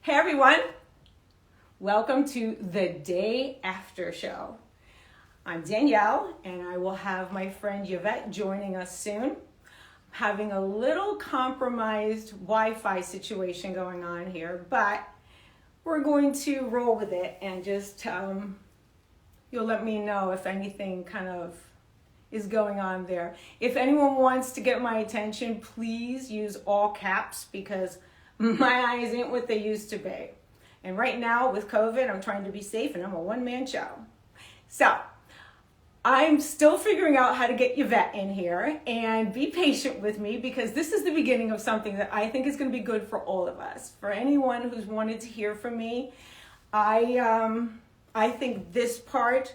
Hey everyone, welcome to the Day After Show. I'm Danielle and I will have my friend Yvette joining us soon. Having a little compromised Wi-Fi situation going on here, but we're going to roll with it and just you'll let me know if anything kind of is going on there. If anyone wants to get my attention, please use all caps because my eyes ain't what they used to be. And right now with COVID, I'm trying to be safe and I'm a one-man show. So I'm still figuring out how to get Yvette in here, and be patient with me because this is the beginning of something that I think is going to be good for all of us. For anyone who's wanted to hear from me, I think this part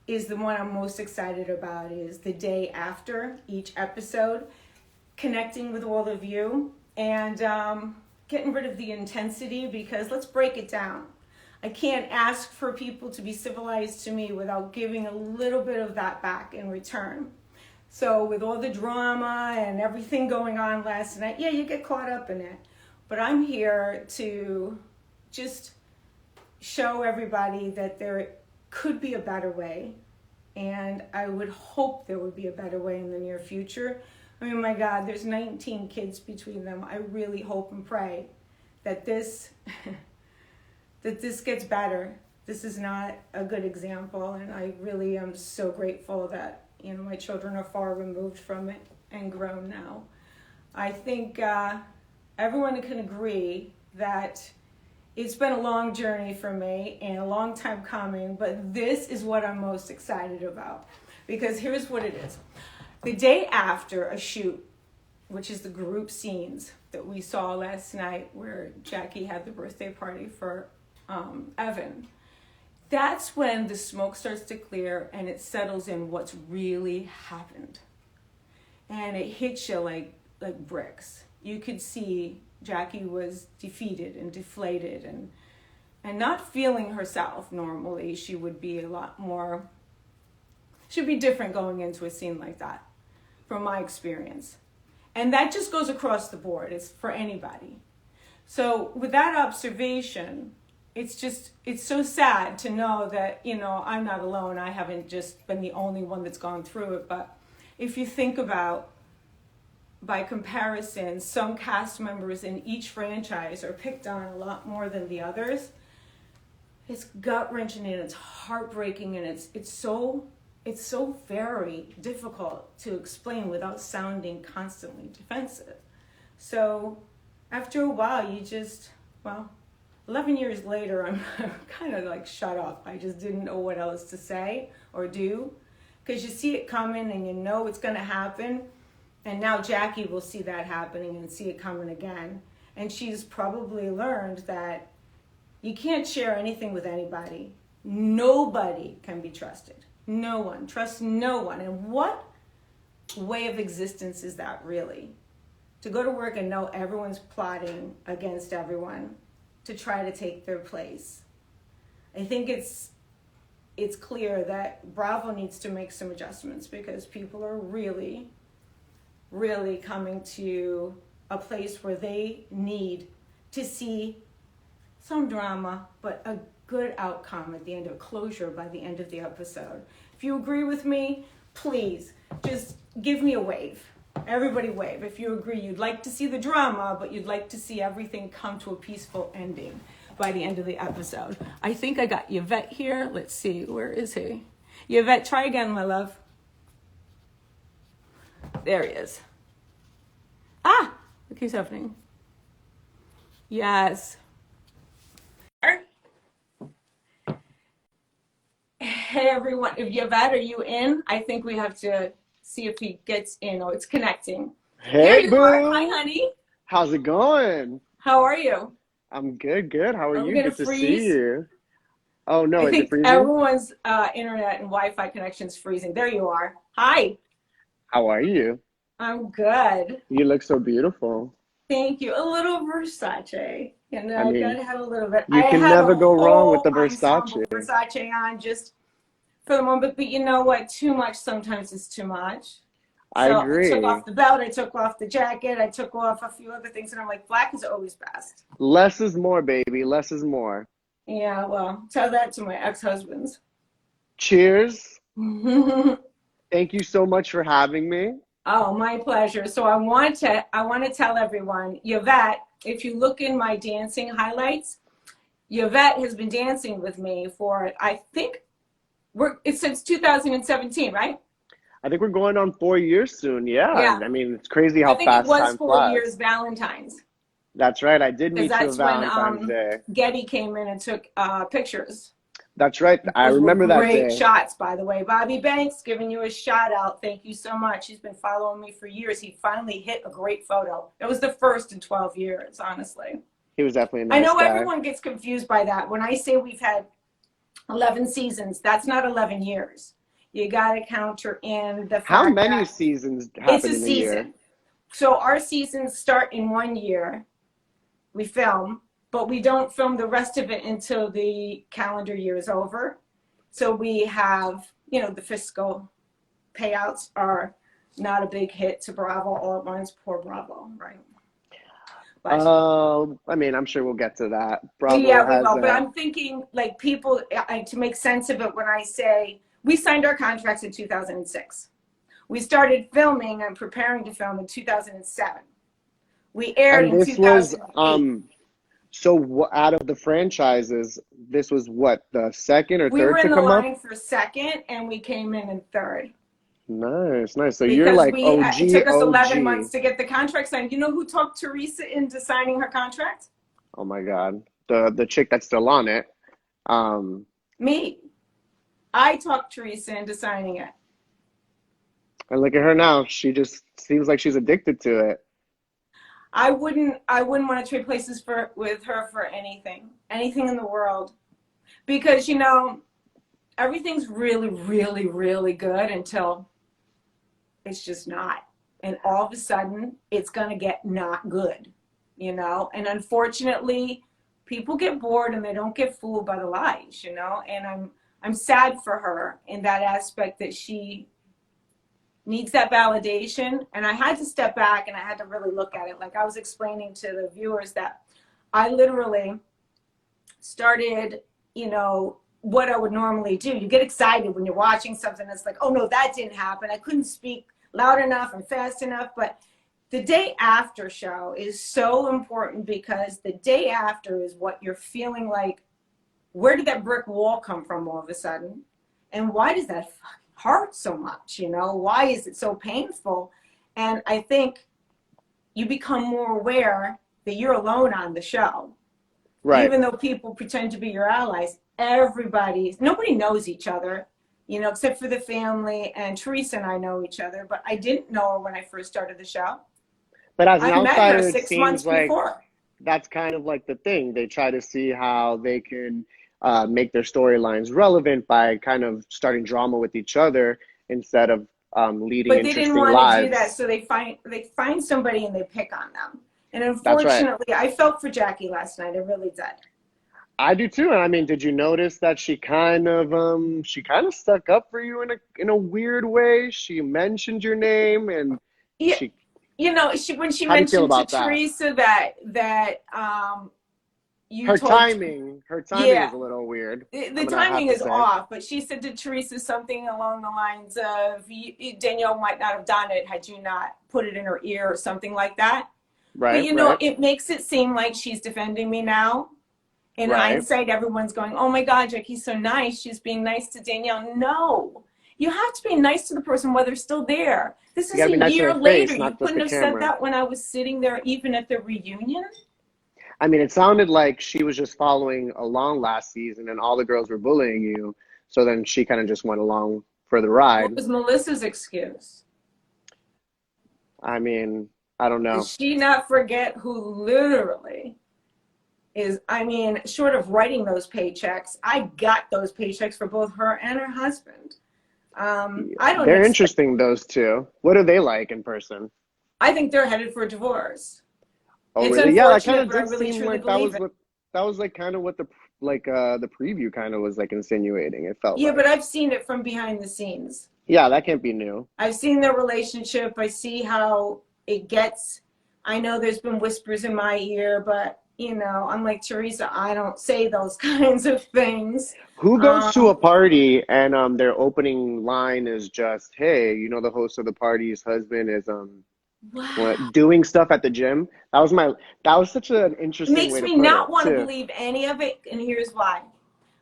is the one I'm most excited about, is the day after each episode, connecting with all of you and getting rid of the intensity, because let's break it down. I can't ask for people to be civilized to me without giving a little bit of that back in return. So with all the drama and everything going on last night, yeah, you get caught up in it. But I'm here to just show everybody that there could be a better way. And I would hope there would be a better way in the near future. I mean, my God, there's 19 kids between them. I really hope and pray that this gets better. This is not a good example, and I really am so grateful that, my children are far removed from it and grown now. I think everyone can agree that it's been a long journey for me and a long time coming, but this is what I'm most excited about, because here's what it is. The day after a shoot, which is the group scenes that we saw last night where Jackie had the birthday party for Evan, that's when the smoke starts to clear and it settles in what's really happened. And it hits you like bricks. You could see Jackie was defeated and deflated and not feeling herself. Normally she would be she'd be different going into a scene like that, from my experience. And that just goes across the board. It's for anybody. So with that observation, it's so sad to know that, I'm not alone. I haven't just been the only one that's gone through it. But if you think about, by comparison, some cast members in each franchise are picked on a lot more than the others. It's gut-wrenching and it's heartbreaking, and it's so very difficult to explain without sounding constantly defensive. So after a while, 11 years later, I'm kind of shut up. I just didn't know what else to say or do, because you see it coming and you know it's going to happen. And now Jackie will see that happening and see it coming again. And she's probably learned that you can't share anything with anybody. Nobody can be trusted. No one. Trust no one. And what way of existence is that, really? To go to work and know everyone's plotting against everyone to try to take their place. I think it's clear that Bravo needs to make some adjustments, because people are really, really coming to a place where they need to see some drama, but a good outcome at the end of closure by the end of the episode. If you agree with me, please just give me a wave. Everybody wave. If you agree, you'd like to see the drama, but you'd like to see everything come to a peaceful ending by the end of the episode. I think I got Yvette here. Let's see. Where is he? Yvette, try again, my love. There he is. Ah! Look who's happening. Yes. Hey, everyone. If Yvette, are you in? I think we have to see if he gets in. Oh, it's connecting. Hey, boo. Hi, honey. How's it going? How are you? I'm good. How are you? Good to freeze? see you. Oh, no, I is it think freezing? everyone's internet and Wi-Fi connection's freezing. There you are. Hi. How are you? I'm good. You look so beautiful. Thank you. A little Versace. I I mean, gotta have a little bit. you I can had never a go wrong with the whole ensemble Versace. Versace on just for the moment, but you know what? Too much sometimes is too much. I So I took agree. off the belt, I took off the jacket, I took off a few other things, and I'm like, black is always best. Less is more, baby. Less is more. Yeah, well, tell that to my ex-husbands. Cheers. Oh, Thank you so much for having me. my pleasure. So I want to tell everyone, Yvette, if you look in my dancing highlights, Yvette has been dancing with me for I think it's since 2017, right? I think we're going on 4 years soon. Yeah. Yeah. I mean, it's crazy I how think it fast was time 4 years flies. Valentine's, That's right. I did because meet you on that's when Valentine's Day. Getty came in and took pictures. That's right. I Those were remember that great day. shots, by the way. Bobby Banks giving you a shout out. Thank you so much. He's been following me for years. He finally hit a great photo. It was the first in 12 years, honestly. He was definitely a I nice know guy. everyone gets confused by that. When I say we've had 11 seasons, that's not 11 years. You got to counter in the How fact many that seasons it's happen a in a year? season. So our seasons start in 1 year. We film, but we don't film the rest of it until the calendar year is over. So we have, the fiscal payouts are not a big hit to Bravo all at once. Poor Bravo, right? But I mean, I'm sure we'll get to that. yeah, Bravo we has will. But a. I'm thinking, like, people, to make sense of it, when I say we signed our contracts in 2006, we started filming and preparing to film in 2007. We aired And in this was 2008. so out of the franchises, this was what, the second or We were third to in the come up? line for second, and we came in third. Nice, nice. So you're Because like it OG, took us 11 months OG. to get the contract signed. You know who talked Teresa into signing her contract? Oh my God. The chick that's still on it. Um, Me. I talked Teresa into signing it. and look at her now. She just seems like she's addicted to it. I wouldn't want to trade places with her for anything in the world. Because everything's really, really, really good until it's just not. And all of a sudden it's gonna get not good. And unfortunately, people get bored and they don't get fooled by the lies, and I'm sad for her in that aspect, that she needs that validation. And I had to step back and I had to really look at it. Like I was explaining to the viewers that I literally started, what I would normally do. You get excited when you're watching something that's like, oh no, that didn't happen. I couldn't speak loud enough and fast enough. But the day after show is so important, because the day after is what you're feeling like. Where did that brick wall come from all of a sudden? And why does that hurt so much? Why is it so painful? And I think you become more aware that you're alone on the show. Right. Even though people pretend to be your allies, nobody knows each other, except for the family. And Teresa and I know each other, but I didn't know her when I first started the show. But as an I met her outsider, it 6 months seems like before. that's kind of like the thing. They try to see how they can make their storylines relevant by kind of starting drama with each other instead of leading But they didn't interesting want to do that, lives. so they find somebody and they pick on them. And That's right. unfortunately, I felt for Jackie last night. I really did. I do too. I mean, did you notice that she kind of stuck up for you in a weird way? She mentioned your name and Yeah, she when she how do you feel mentioned to about that? Teresa that you Her told, timing, her timing yeah, was a little weird. the I'm gonna have timing to is say. off. But she said to Teresa something along the lines of, Danielle might not have done it had you not put it in her ear, or something like that. But Right, right, it makes it seem like she's defending me now. In right. hindsight, everyone's going, oh my God, Jackie's so nice. She's being nice to Danielle. No, you have to be nice to the person while they're still there. This You is gotta a be nice to year their later. face, You not just couldn't the have said camera. that when I was sitting there, even at the reunion. I mean, it sounded like she was just following along last season and all the girls were bullying you. So then she kind of just went along for the What ride. was Melissa's excuse? I mean, I don't Did know. she not forget who literally short of writing those paychecks, I got those paychecks for both her and her husband. I don't They're expect, interesting, those two. What are they like in person? I think they're headed for a divorce. Oh, It's really? Yeah, that kind unfortunate, of but I did really seem truly like that believe was it. what that was like kind of what the preview kind of was like insinuating. It felt Yeah, but like. I've seen it from behind the scenes. Yeah, that can't be new. I've seen their relationship. I see how it gets. I know there's been whispers in my ear, but unlike Teresa, I don't say those kinds of things. Who goes to a Um, party and their opening line is just, "Hey, the host of the party's husband is wow. doing stuff at the gym." That was such an It interesting makes way to me put not it, want to too. believe any of it, and here's why.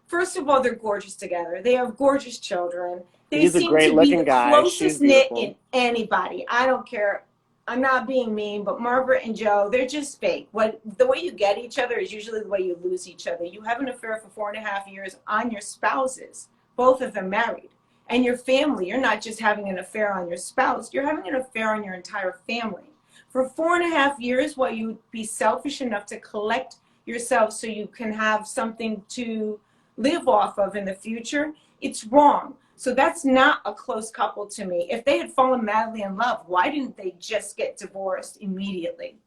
First of all, they're gorgeous together. They have gorgeous children. They He's a seem to great be looking the guy. She's closest knit in beautiful. anybody. I don't care. I'm not being mean, but Margaret and Joe, they're just fake. The way you get each other is usually the way you lose each other. You have an affair for 4.5 years on your spouses, both of them married, and your family. You're not just having an affair on your spouse. You're having an affair on your entire family. For 4.5 years, while you be selfish enough to collect yourself so you can have something to live off of in the future, it's wrong. So that's not a close couple to me. If they had fallen madly in love, why didn't they just get divorced immediately?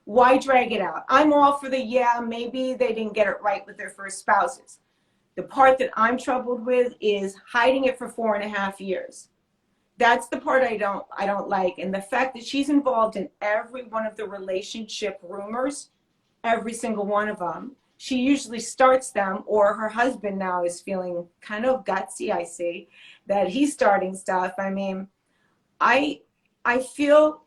Why drag it out? I'm all for yeah, maybe they didn't get it right with their first spouses. The part that I'm troubled with is hiding it for 4.5 years. That's the part I don't like. And the fact that she's involved in every one of the relationship rumors, every single one of them. She usually starts them, or her husband now is feeling kind of gutsy. I see that he's starting stuff. I mean, I I feel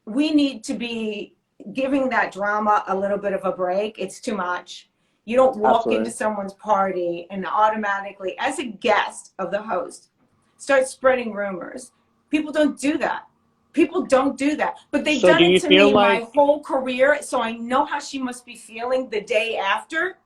we need to be giving that drama a little bit of a break. It's too much. You don't walk into Absolutely. someone's party and automatically, as a guest of the host, start spreading rumors. People don't do that. People don't do that. But they've So done do it you to feel me my like, whole career. So I know how she must be feeling the day after,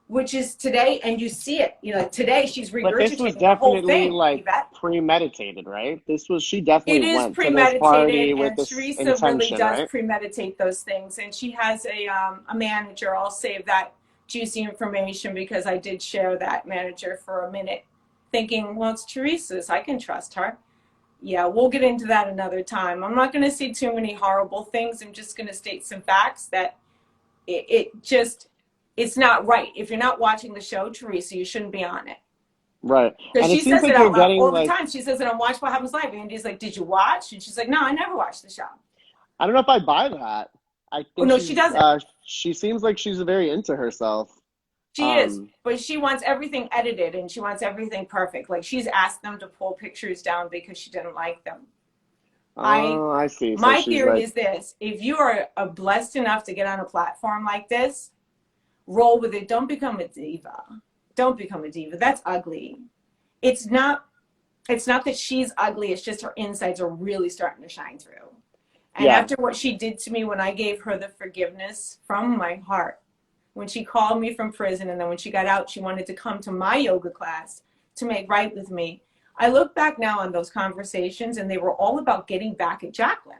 which is today. And you see it. Today she's but this was regurgitating the whole definitely thing, like Yvette. premeditated, right? She definitely It is went to this premeditated, party with and this Teresa really intention, does right? premeditate those things. And she has a manager. I'll save that juicy information because I did share that manager for a minute, thinking, well, it's Teresa's. I can trust her. Yeah, we'll get into that another time. I'm not going to say too many horrible things. I'm just going to state some facts that it just it's not right. If you're not watching the show, Teresa, you shouldn't be on it. Right. Because And it she seems says it like you're out loud getting all the like, time. She says it on Watch What Happens Live. And Andy's like, "Did you watch?" And she's like, "No, I never watched the show." I don't know if I buy that. I Oh think no, she doesn't. she seems like she's very into herself. She is, Um, but she wants everything edited and she wants everything perfect. Like she's asked them to pull pictures down because she didn't like them. I oh, I see. So My she's theory like, is this: if you are blessed enough to get on a platform like this, roll with it. Don't become a diva. Don't become a diva. That's ugly. It's not. It's not that she's ugly. It's just her insides are really starting to shine through. And yeah. after what she did to me when I gave her the forgiveness from my heart, when she called me from prison, and then when she got out, she wanted to come to my yoga class to make right with me. I look back now on those conversations, and they were all about getting back at Jacqueline.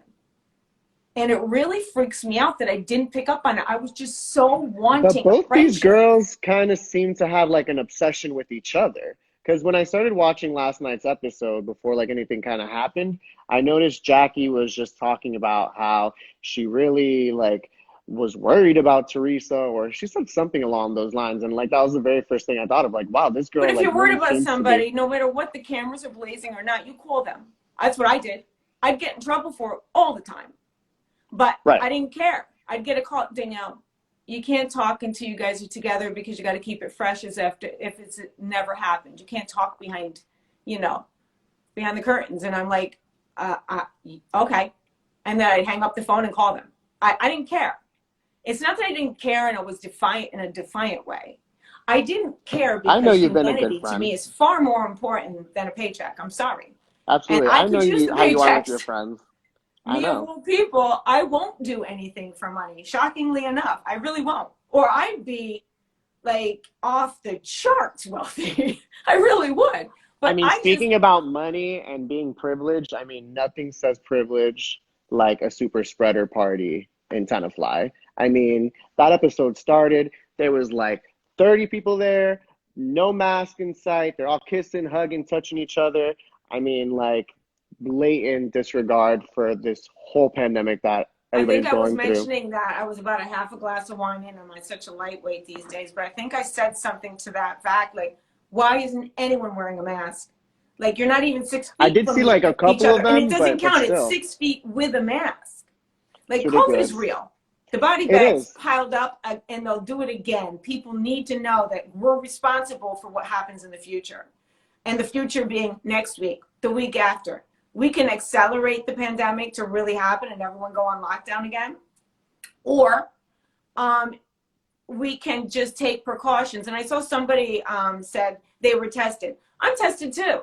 And it really freaks me out that I didn't pick up on it. I was just so But wanting a both these friendship. girls kind of seem to have like an obsession with each other. Because when I started watching last night's episode, before like anything kind of happened, I noticed Jackie was just talking about how she really like was worried about Teresa, or she said something along those lines. And like that was the very first thing I thought of, like, wow, this But girl if like you're worried really about seems to be somebody, no matter what the cameras are blazing or not, you call them. That's what I did. I'd get in trouble for it all the time. But right. I didn't care. I'd get a call, Danielle, you can't talk until you guys are together because you got to keep it fresh as if it's never happened. You can't talk you know, behind the curtains. And I'm like, okay. And then I'd hang up the phone and call them. I didn't care. It's not that I didn't care and I was defiant in a defiant way. I didn't care I know because you've been a good humanity to friend. me is far more important than a paycheck. I'm sorry. And Absolutely. I I know could use you the how you are with your paychecks. friends. I Me of know. all people, I won't do anything for money. Shockingly enough, I really won't. Or I'd be like off the charts wealthy. I really would. I But mean, I just speaking about money and being privileged, I mean, nothing says privilege like a super spreader party in Tenafly. I mean, that episode started, there was like 30 people there, no mask in sight. They're all kissing, hugging, touching each other. I mean, like blatant disregard for this whole pandemic that I think everybody's I was going through. mentioning that I was about a half a glass of wine in. I'm such a lightweight these days, but I think I said something to that fact, like, why isn't anyone wearing a mask? Like you're not even six I feet did see from like a each couple of other, and it them, doesn't but count. It's still, 6 feet with a mask. it's Like COVID is ridiculous. real. The body It bags is. piled up, and they'll do it again. People need to know that we're responsible for what happens in the future, and the future being next week, the week after. We can accelerate the pandemic to really happen and everyone go on lockdown again, or um, we can just take precautions. And I saw somebody said they were tested. I'm tested too,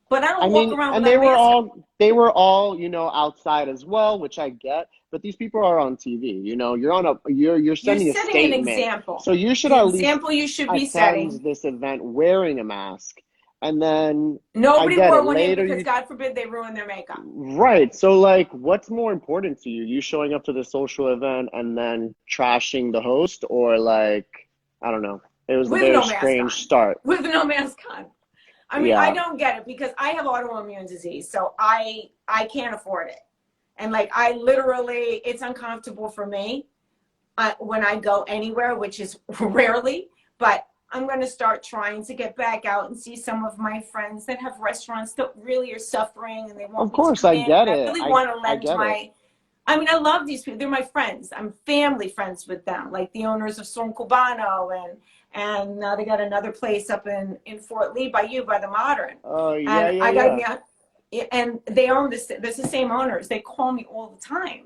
but I I don't walk mean, around and without a mask on. they were all, outside as well, which I get, but these people are on TV. You're You're sending a setting an statement. example. So you should The at least example you should be attend setting. this event wearing a mask. And then I Nobody get wore it. one in Later because you God forbid they ruin their makeup. right. So like what's more important to you? You showing up to the social event and then trashing the host, or like I don't know. It was a With very no mask strange on. start. With no mask on. I mean, I Yeah. don't get it because I have autoimmune disease, so I can't afford it. And like I literally, it's uncomfortable for me when I go anywhere, which is rarely. But I'm going to start trying to get back out and see some of my friends that have restaurants that really are suffering, and they want Of me to course, come I in. get And I it. really want to I lend get it. my. I mean, I love these people. They're my friends. I'm family friends with them, like the owners of Son Cubano, and now they got another place up in Fort Lee by you, by the Modern. Oh yeah, And yeah, I got to yeah. be on, and they own this. There's the same owners. They call me all the time,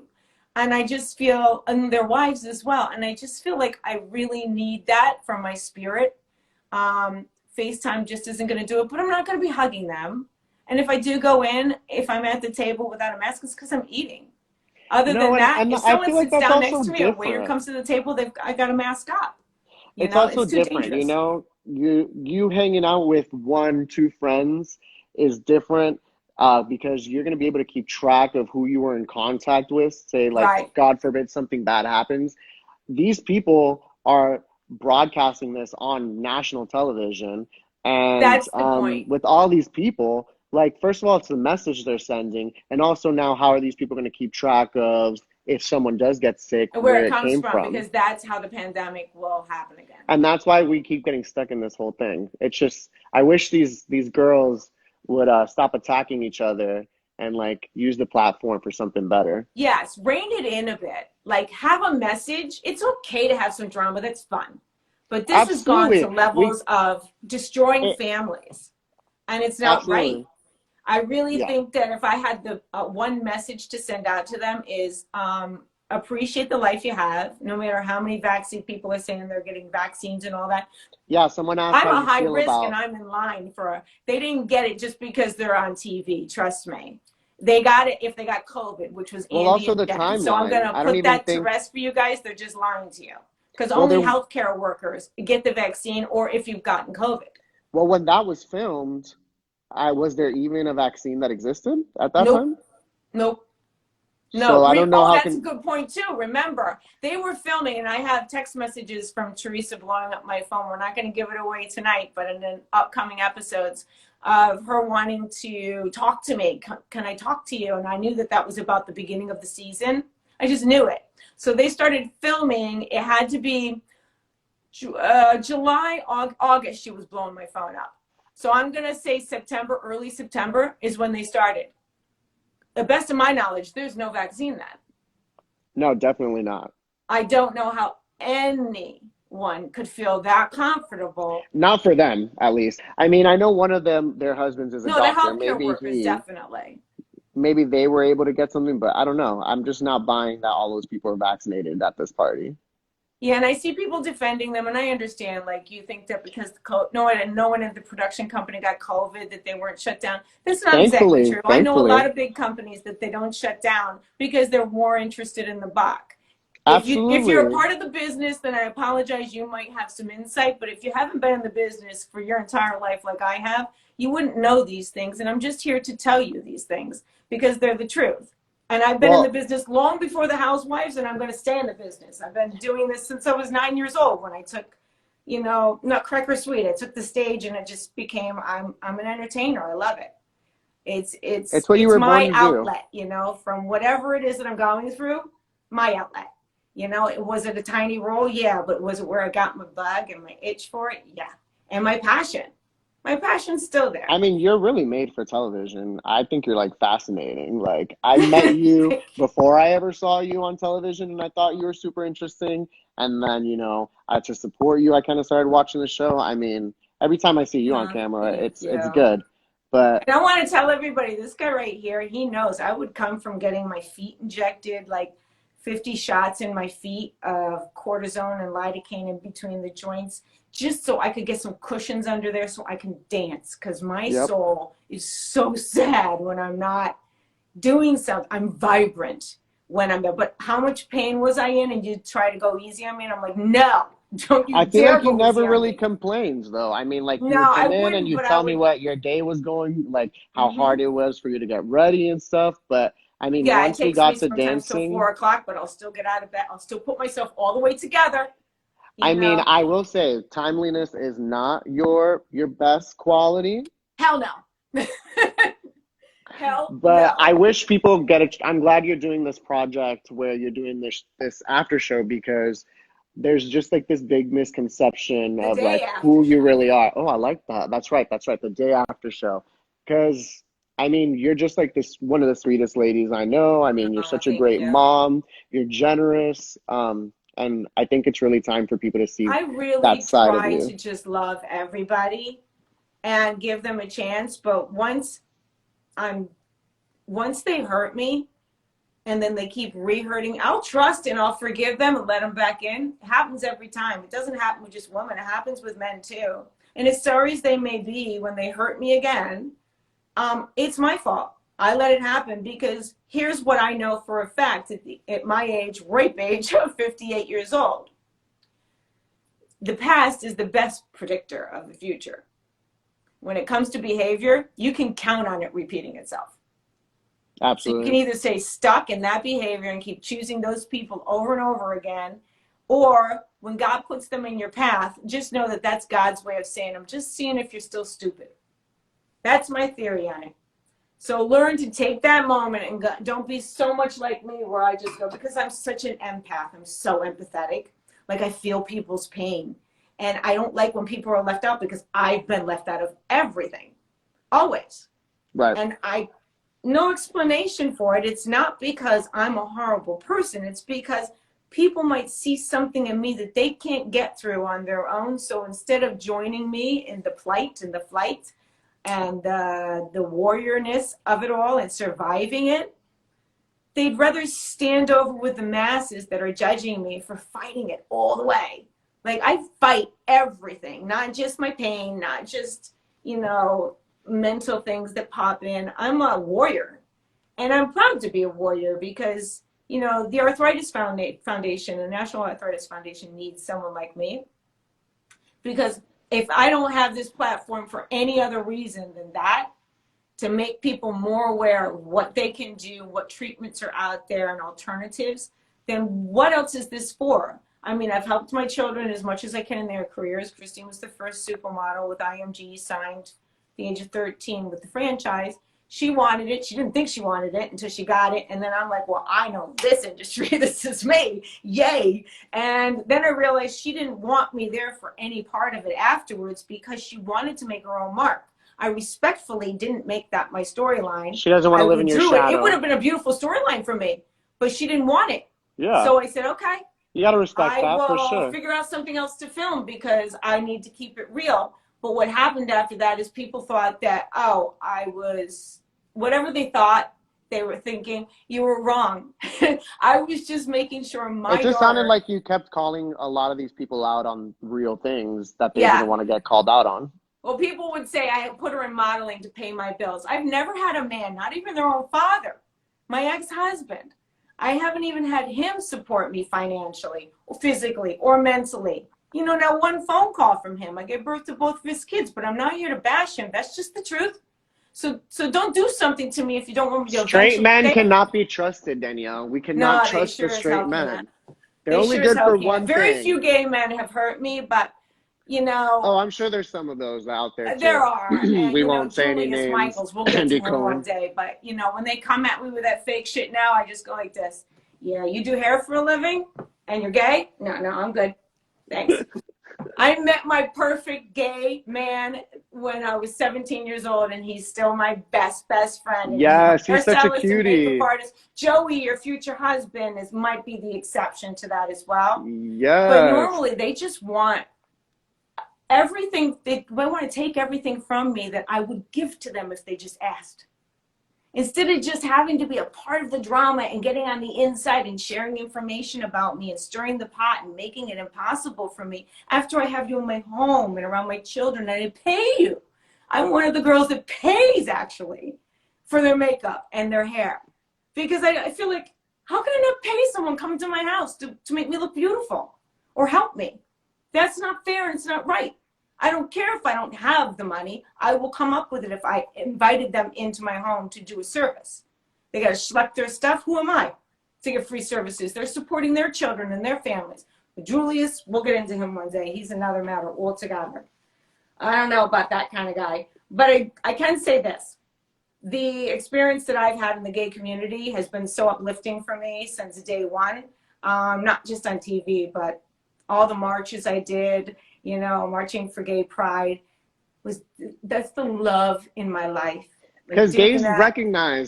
and I just feel, and their wives as well. And I just feel like I really need that from my spirit. FaceTime just isn't going to do it, but I'm not going to be hugging them. And if I do go in, if I'm at the table without a mask, it's because I'm eating. Other than that, And if I someone feel like sits that's down next also to me, a waiter different. comes to the table, I got a mask up. It's It's also too different, dangerous. you hanging out with one, two friends is different because you're going to be able to keep track of who you were in contact with. Say, like, Right. God forbid something bad happens. These people are broadcasting this on national television, and That's the point. with all these people, like, first of all, it's the message they're sending, and also now, how are these people going to keep track of if someone does get sick, And where where it it comes came from, from? because that's how the pandemic will happen again. And that's why we keep getting stuck in this whole thing. It's just I wish these girls would stop attacking each other and like use the platform for something better. Yes, rein it in a bit. Like have a message. It's okay to have some drama. That's fun. But this has gone to Absolutely, we levels of destroying it, families, and it's not right. absolutely, I really yeah, think that if I had the one message to send out to them is appreciate the life you have, no matter how many vaccine people are saying they're getting vaccines and all that. yeah. Someone asked I'm how a you high feel risk and about. I'm in line for they didn't get it just because they're on TV. Trust me. They got it if they got COVID, which was Well, Andy also and the Jen. So I'm going timeline. to I don't put even that to think. rest for you guys. They're just lying to you because Well, only there. healthcare workers get the vaccine or if you've gotten COVID. Well, when that was filmed, I was there even a vaccine that existed at that Nope. time? Nope. No. So I don't know Oh, how that's a can. good point too. Remember, they were filming, and I have text messages from Teresa blowing up my phone. We're not going to give it away tonight, but in the upcoming episodes of her wanting to talk to me. Can I talk to you? And I knew that that was about the beginning of the season. I just knew it. So they started filming. It had to be July, August. She was blowing my phone up. So I'm going to say September, early September is when they started. The best of my knowledge, there's no vaccine then. No, definitely not. I don't know how anyone could feel that comfortable. Not for them, at least. I mean, I know one of them, their husband's is a No, the doctor. healthcare workers definitely. Maybe they were able to get something, but I don't know. I'm just not buying that all those people are vaccinated at this party. Yeah, and I see people defending them, and I understand. Like you think that because no one at the production company got COVID, that they weren't shut down. That's not exactly Thankfully, true. I know a lot thankfully. of big companies that they don't shut down because they're more interested in the buck. If you're a Absolutely. part of the business, then I apologize. You might have some insight, but if you haven't been in the business for your entire life like I have, you wouldn't know these things. And I'm just here to tell you these things because they're the truth. And I've been in the Well, business long before the housewives, and I'm going to stay in the business. I've been doing this since I was 9 years old when I took, Nutcracker Suite. I took the stage, and it just became. I'm an entertainer. I love it. It's it's it's what you it's were born my to do. outlet, from whatever it is that I'm going through. My outlet. Was it a tiny role? Yeah, but was it where I got my bug and my itch for it? Yeah, and my passion. My passion's still there. I mean, you're really made for television. I think you're like fascinating. Like, I met you Thank before I ever saw you on television, and I thought you were super interesting. And then, to support you, I kind of started watching the show. I mean, every time I see you on camera, thank it's you. good. But And I want to tell everybody, this guy right here, he knows I would come from getting my feet injected, like 50 shots in my feet of cortisone and lidocaine in between the joints, just so I could get some cushions under there so I can dance. Because my yep. soul is so sad when I'm not doing something. I'm vibrant when I'm there. But how much pain was I in? And you try to go easy on me, and I'm like, no, don't you I feel dare like you go easy never on really me. complained, though. I mean, like, you No, would I come in and wouldn't, you'd but I tell me would. what your day was going, like how hard Mm-hmm. it was for you to get ready and stuff. But I mean, Yeah, it once we takes me got to sometimes till dancing, 4 o'clock, but I'll still get out of bed. I'll still put myself all the way together, I you mean, know. I will say timeliness is not your best quality, Hell no. Hell but I no. wish people get it. I'm glad you're doing this project where you're doing this after show because there's just like this big misconception The of day like after who you show. really are. Oh, I like that. That's right. That's right. The day after show. Because I mean, you're just like this one of the sweetest ladies I know. I mean, you're Oh, such a thank great you. mom. You're generous. And I think it's really time for people to see I that really side of try you. to just love everybody and give them a chance, but I'm once they hurt me and then they keep re-hurting, I'll trust and I'll forgive them and let them back in. It happens every time. It doesn't happen with just women. It happens with men too. And as sorry as they may be when they hurt me again, it's my fault. I let it happen because here's what I know for a fact at my age, rape age of 58 years old. The past is the best predictor of the future. When it comes to behavior, you can count on it repeating itself. So you can Absolutely. either stay stuck in that behavior and keep choosing those people over and over again, or when God puts them in your path, just know that that's God's way of saying, I'm just seeing if you're still stupid. That's my theory on it. So learn to take that moment and go, don't be so much like me where I just go, because I'm such an empath. I'm so empathetic. Like I feel people's pain. And I don't like when people are left out because I've been left out of everything, always. Right. And no explanation for it. It's not because I'm a horrible person. It's because people might see something in me that they can't get through on their own. So instead of joining me in the plight and the flight and the warriorness of it all and surviving it, they'd rather stand over with the masses that are judging me for fighting it all the way. Like I fight everything, not just my pain, not just, mental things that pop in. I'm a warrior. And I'm proud to be a warrior because, the Arthritis Foundation, the National Arthritis Foundation needs someone like me. Because if I don't have this platform for any other reason than that, to make people more aware of what they can do, what treatments are out there and alternatives, then what else is this for? I mean, I've helped my children as much as I can in their careers. Christine was the first supermodel with IMG, signed at the age of 13 with the franchise. She wanted it. She didn't think she wanted it until she got it. And then I'm like, well, I know this industry. This is me. Yay. And then I realized she didn't want me there for any part of it afterwards because she wanted to make her own mark. I respectfully didn't make that my storyline. She doesn't want I to live in your withdrew it. It would shadow. have been a beautiful storyline for me, but she didn't want it. Yeah. So I said, okay, You got to respect I that for will sure. figure out something else to film because I need to keep it real. But what happened after that is people thought that, oh, I was, whatever they thought, they were thinking, you were wrong. I was just making sure It my just sounded daughter, like you kept calling a lot of these people out on real things that they yeah. didn't want to get called out on. Well, people would say I put her in modeling to pay my bills. I've never had a man, not even their own father, my ex-husband. I haven't even had him support me financially, or physically, or mentally. Now one phone call from him. I gave birth to both of his kids, but I'm not here to bash him. That's just the truth. So don't do something to me if you don't want me to Straight eventually men say, cannot be trusted, Danielle. We cannot no, they trust the sure as straight hell can't. men. They're They only sure as good hell for can't. one Very thing. few gay men have hurt me, but Oh, I'm sure there's some of those out there there too. are, and We won't say any Julius names. Michaels. We'll get to Andy him one Cohen. day. But when they come at me with that fake shit now, I just go like this. Yeah, you do hair for a living, and you're gay? No, I'm good. Thanks. I met my perfect gay man when I was 17 years old, and he's still my best friend. And he's Yes, a he's such a hairstylist and makeup cutie. artist. Joey, your future husband, might be the exception to that as well. But Yes. normally they just want everything. They want to take everything from me that I would give to them if they just asked. Instead of just having to be a part of the drama and getting on the inside and sharing information about me and stirring the pot and making it impossible for me after I have you in my home and around my children and I pay you. I'm one of the girls that pays actually for their makeup and their hair because I feel like, how can I not pay someone coming to my house to make me look beautiful or help me? That's not fair and it's not right. I don't care if I don't have the money. I will come up with it if I invited them into my home to do a service. They got to schlep their stuff. Who am I to get free services? They're supporting their children and their families. But Julius, we'll get into him one day. He's another matter altogether. I don't know about that kind of guy. But I can say this. The experience that I've had in the gay community has been so uplifting for me since day one. Not just on TV, but all the marches I did, marching for gay pride, that's the love in my life. Like Because doing gays that.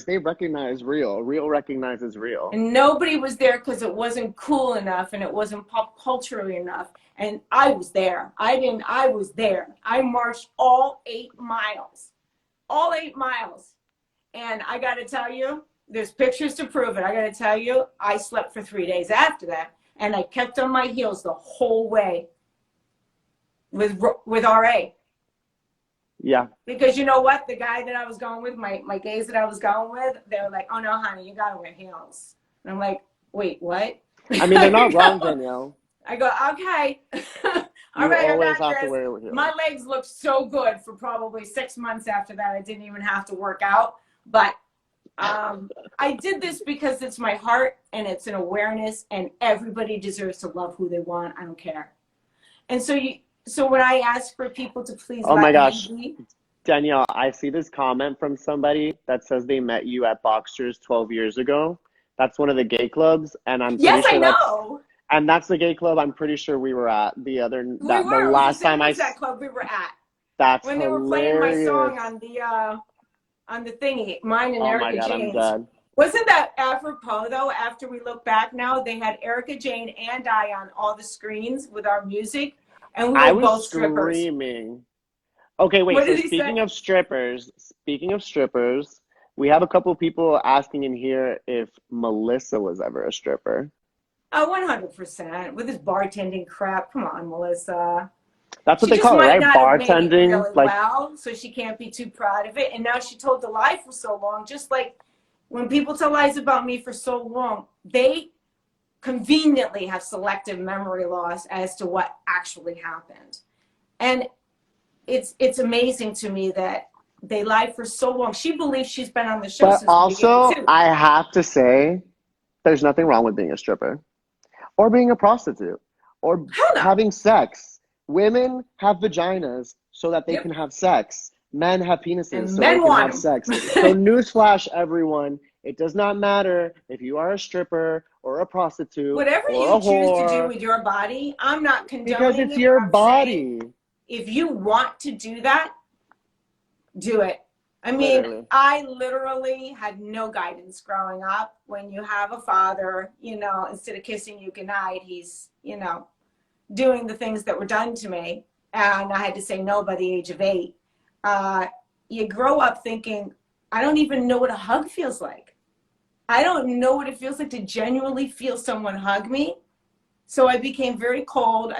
they recognize real. Real recognizes real. And nobody was there because it wasn't cool enough and it wasn't pop culturally enough. And I was there. I was there. I marched all 8 miles. All 8 miles. And I got to tell you, there's pictures to prove it. I got to tell you, I slept for 3 days after that. And I kept on my heels the whole way with RA. Yeah. Because you know what? The guy that I was going with, my gays that I was going with, they were like, oh no, honey, you gotta wear heels. And I'm like, wait, what? I mean, they're not wrong, Danielle. I go, okay. All You right, I always got have to this. wear heels. My legs looked so good for probably 6 months after that. I didn't even have to work out. But I did this because it's my heart and it's an awareness and everybody deserves to love who they want. I don't care. And so when I ask for people to please Oh my let gosh. me be. Danielle, I see this comment from somebody that says they met you at Boxers 12 years ago. That's one of the gay clubs, and I'm pretty Yes, I sure know. that's the gay club I'm pretty sure we were at the We the were. It was the last same time exact club we were at that's when they were playing my hilarious. song on the thingy, mine and Oh my Erica God, I'm Jane's. dead. Wasn't that apropos though? After we look back now, they had Erica Jane and I on all the screens with our music, and we I were was both strippers. screaming. Okay, wait, What so did he say? speaking of strippers, we have a couple people asking in here if Melissa was ever a stripper. Oh, 100%. With this bartending crap. Come on, Melissa. That's what She they just call it, might right? not have made it Bartending. really Like, well, so she can't be too proud of it. And now she told the lie for so long. Just like when people tell lies about me for so long, they conveniently have selective memory loss as to what actually happened. And it's amazing to me that they lied for so long. She believes she's been on the show but since the beginning also, too. I have to say, there's nothing wrong with being a stripper or being a prostitute or Hell no. having sex. Women have vaginas so that they Yep. can have sex. Men have penises And so they men can have want sex. So, them. newsflash, everyone, it does not matter if you are a stripper or a prostitute Whatever or you a choose to do whore with your body, I'm not because condoning it's it, but your I'm saying body. if you want to do that, do it. I mean, Literally. I literally had no guidance growing up. When you have a father, instead of kissing you goodnight, he's, doing the things that were done to me. And I had to say no by the age of 8. You grow up thinking, I don't even know what a hug feels like. I don't know what it feels like to genuinely feel someone hug me. So I became very cold.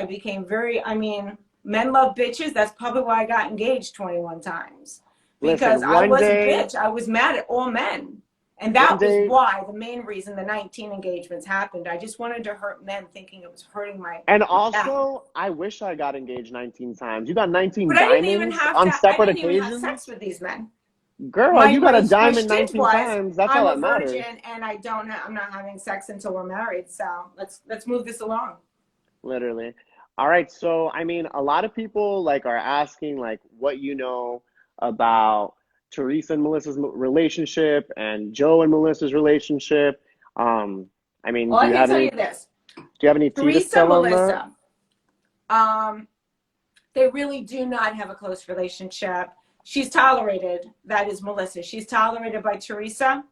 Men love bitches. That's probably why I got engaged 21 times. Because Listen, I was a bitch. I was mad at all men. And one that was day, why, the main reason the 19 engagements happened. I just wanted to hurt men thinking it was hurting my and back. also, I wish I got engaged 19 times. You got 19 But diamonds on I separate didn't even have sex occasions? with these men. Girl, My you got my a my diamond shtick 19 was times. That's all I'm a that matters. virgin and I'm not having sex until we're married. So let's move this along. Literally. All right, so I mean, a lot of people like are asking like what you know about Teresa and Melissa's relationship and Joe and Melissa's relationship. I mean, Well, I can tell you this. do you have any tea to Teresa and spill on that? Melissa, um, They really do not have a close relationship. She's tolerated. That is Melissa. She's tolerated by Teresa.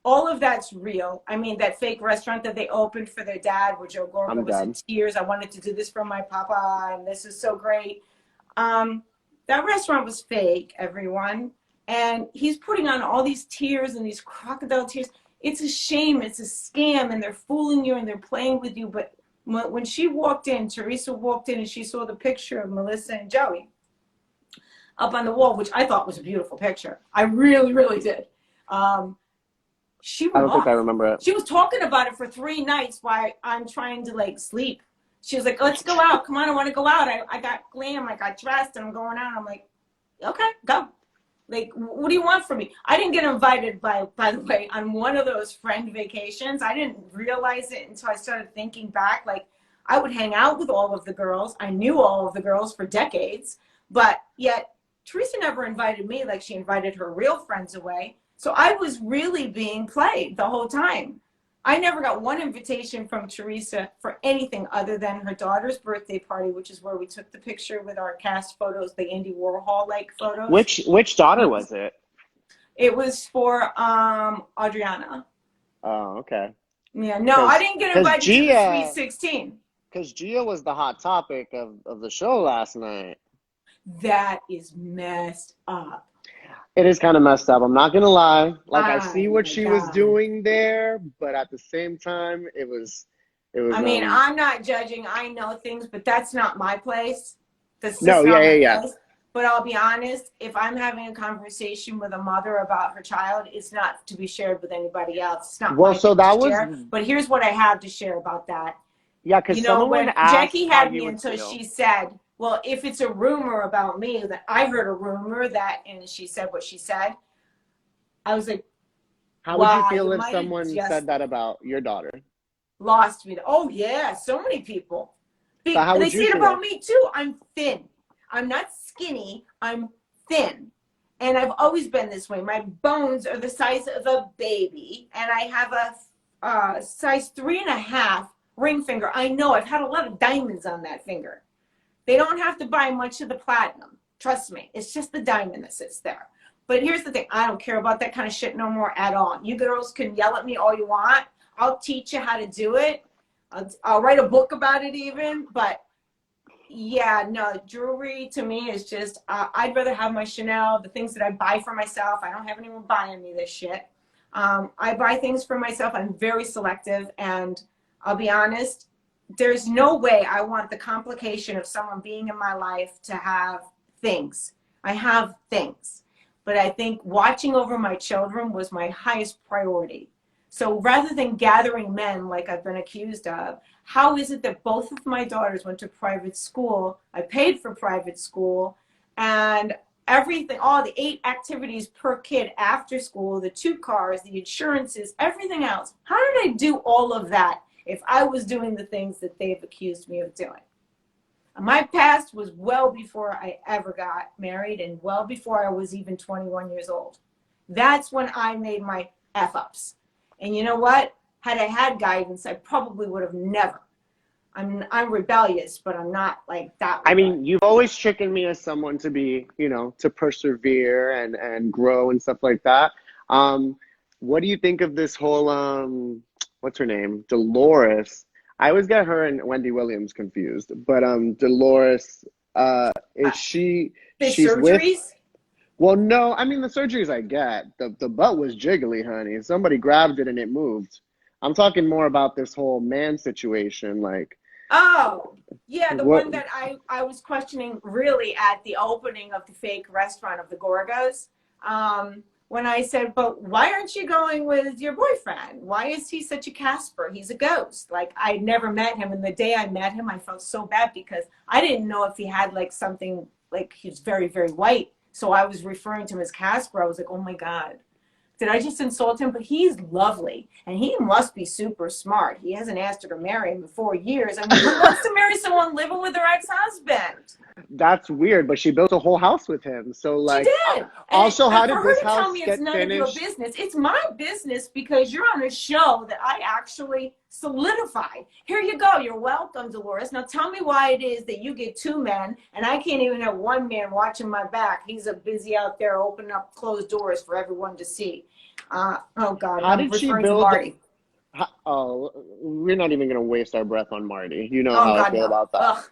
All of that's real. I mean, that fake restaurant that they opened for their dad, where Joe Gorga I'm was in dead. tears. I wanted to do this for my papa, and this is so great. That restaurant was fake, everyone. And he's putting on all these tears and these crocodile tears. It's a shame. It's a scam, and they're fooling you and they're playing with you. But when she walked in, Teresa walked in and she saw the picture of Melissa and Joey up on the wall, which I thought was a beautiful picture. I really, really did. She I went don't think I off. remember it. She was talking about it for 3 nights while I'm trying to like sleep. She was like, let's go out. Come on, I want to go out. I got glam. I got dressed and I'm going out. I'm like, okay, go. Like, what do you want from me? I didn't get invited, by the way, on one of those friend vacations. I didn't realize it until I started thinking back. Like, I would hang out with all of the girls. I knew all of the girls for decades. But yet, Teresa never invited me like she invited her real friends away. So I was really being played the whole time. I never got one invitation from Teresa for anything other than her daughter's birthday party, which is where we took the picture with our cast photos, the Andy Warhol-like photos. Which daughter was it? It was for Adriana. Oh, okay. Yeah, no, I didn't get invited to the Sweet 16. Because Gia was the hot topic of the show last night. That is messed up. It is kind of messed up. I'm not gonna lie. Like, I see what she was doing there, but at the same time, it was. I mean, I'm not judging. I know things, but that's not my place. That's no, yeah. Place. But I'll be honest. If I'm having a conversation with a mother about her child, it's not to be shared with anybody else. It's not. Well, so that was. Share. But here's what I have to share about that. Yeah, because someone asked Jackie had me until feel. She said, well, if it's a rumor about me, that I heard a rumor that, and she said what she said, I was like, how would you feel if someone said that about your daughter? Lost me. Oh, yeah, so many people. So how would they say it about me, too. I'm thin. I'm not skinny. I'm thin. And I've always been this way. My bones are the size of a baby, and I have a size 3.5 ring finger. I know. I've had a lot of diamonds on that finger. They don't have to buy much of the platinum. Trust me. It's just the diamond that sits there. But here's the thing. I don't care about that kind of shit no more at all. You girls can yell at me all you want. I'll teach you how to do it. I'll write a book about it even. But, yeah, no, jewelry to me is just, I'd rather have my Chanel, the things that I buy for myself. I don't have anyone buying me this shit. I buy things for myself. I'm very selective. And I'll be honest, there's no way I want the complication of someone being in my life to have things. I have things. But I think watching over my children was my highest priority. So rather than gathering men like I've been accused of, how is it that both of my daughters went to private school? I paid for private school, and everything, all the 8 activities per kid after school, the 2 cars, the insurances, everything else. How did I do all of that if I was doing the things that they've accused me of doing? My past was well before I ever got married and well before I was even 21 years old. That's when I made my F-ups. And you know what? Had I had guidance, I probably would have never. I'm rebellious, but I'm not like that. I mean, you've always chickened me as someone to be, to persevere and grow and stuff like that. What do you think of this whole, what's her name? Dolores. I always get her and Wendy Williams confused, but Dolores, is she's surgeries? With? Well, no, I mean the surgeries I get. The butt was jiggly, honey. Somebody grabbed it and it moved. I'm talking more about this whole man situation, like. Oh, yeah, the one that I was questioning really at the opening of the fake restaurant of the Gorgas. When I said, but why aren't you going with your boyfriend? Why is he such a Casper? He's a ghost. Like, I never met him. And the day I met him, I felt so bad because I didn't know if he had like something, like he's very, very white. So I was referring to him as Casper. I was like, oh my God, did I just insult him? But he's lovely. And he must be super smart. He hasn't asked her to marry him in 4 years. I mean, who wants to marry someone living with their ex-husband? That's weird, but she built a whole house with him. So She like, did. also, how And for did her this to tell house me it's get none of your finished? business, it's my business because you're on a show that I actually solidified. Here you go. You're welcome, Dolores. Now tell me why it is that you get two men and I can't even have one man watching my back. He's a busy out there opening up closed doors for everyone to see. Oh, God. And How I'm did she referring to build? Marty. Oh, we're not even gonna waste our breath on Marty. You know Oh, how I God, feel no. about that. Ugh,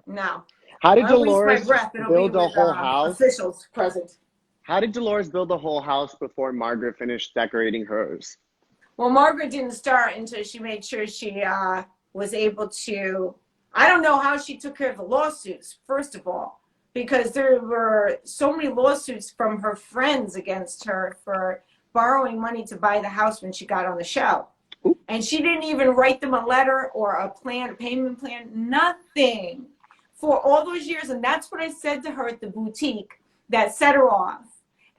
no. How If did I waste my Dolores breath, it'll be build a with whole house? officials present. How did Dolores build a whole house before Margaret finished decorating hers? Well, Margaret didn't start until she made sure she was able to. I don't know how she took care of the lawsuits, first of all, because there were so many lawsuits from her friends against her for borrowing money to buy the house when she got on the show. Ooh. And she didn't even write them a letter or a plan, a payment plan, nothing for all those years. And that's what I said to her at the boutique that set her off.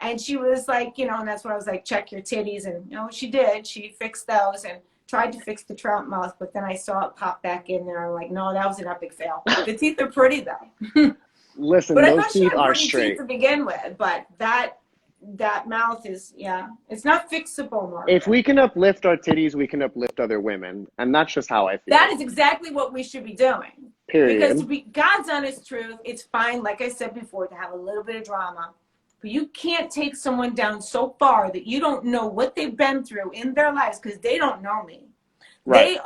And she was like, and that's when I was like, check your titties. And she did. She fixed those and tried to fix the trout mouth. But then I saw it pop back in there. I'm like, no, that was an epic fail. The teeth are pretty, though. Listen, But I those thought she teeth had are pretty teeth straight. to begin with. But that mouth is, it's not fixable, Margaret. If we can uplift our titties, we can uplift other women. And that's just how I feel. That is exactly what we should be doing. Period. Because to be God's honest truth, it's fine, like I said before, to have a little bit of drama. But you can't take someone down so far that you don't know what they've been through in their lives, because they don't know me. Right.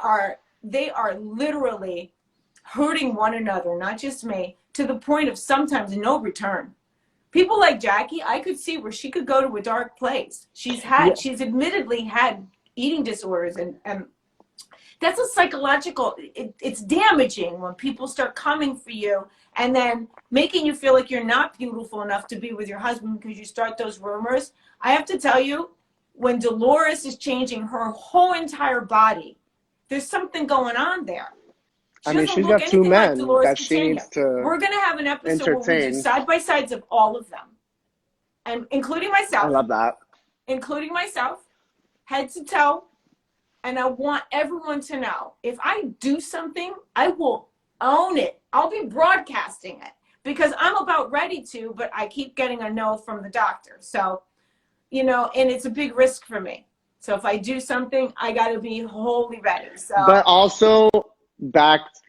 They are literally hurting one another, not just me, to the point of sometimes no return. People like Jackie, I could see where she could go to a dark place. She's admittedly had eating disorders, and that's a psychological, it's damaging when people start coming for you and then making you feel like you're not beautiful enough to be with your husband because you start those rumors. I have to tell you, when Dolores is changing her whole entire body, there's something going on there. She's got two men Dolores that she needs to We're going to have an episode where we do entertain. side-by-sides of all of them, and including myself. I love that. Including myself, head to toe. And I want everyone to know, if I do something, I will own it. I'll be broadcasting it because I'm about ready to, but I keep getting a no from the doctor. So, and it's a big risk for me. So if I do something, I got to be wholly ready. So, but also that's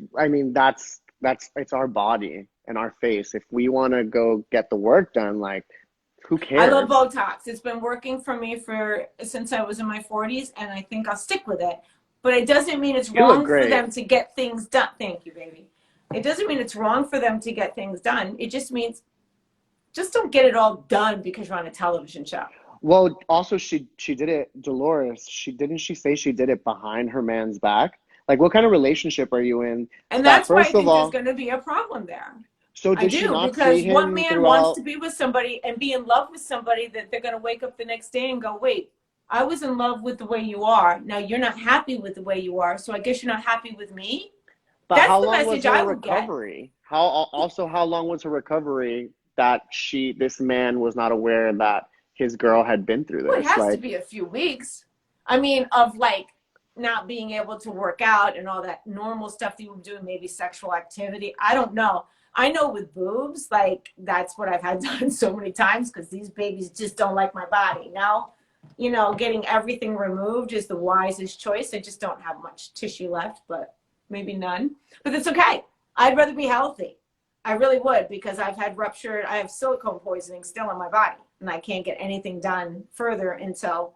it's our body and our face. If we want to go get the work done, like, who cares? I love Botox. It's been working for me since I was in my 40s, and I think I'll stick with it. But it doesn't mean it's wrong for them to get things done. Thank you, baby. It doesn't mean it's wrong for them to get things done. It just means just don't get it all done because you're on a television show. Well, also she did it, Dolores. Didn't she say she did it behind her man's back? Like, what kind of relationship are you in? And that's why I think there's going to be a problem there. So did she not because see him one man throughout... wants to be with somebody and be in love with somebody that they're going to wake up the next day and go, wait, I was in love with the way you are. Now you're not happy with the way you are, so I guess you're not happy with me. But that's how the long message was her I would recovery? Get. How long was her recovery that this man was not aware that his girl had been through this? Well, it has to be a few weeks. Of not being able to work out and all that normal stuff that you would do, maybe sexual activity. I don't know. I know with boobs, that's what I've had done so many times because these babies just don't like my body. Now, getting everything removed is the wisest choice. I just don't have much tissue left, but maybe none. But that's okay. I'd rather be healthy. I really would, because I have silicone poisoning still in my body, and I can't get anything done further until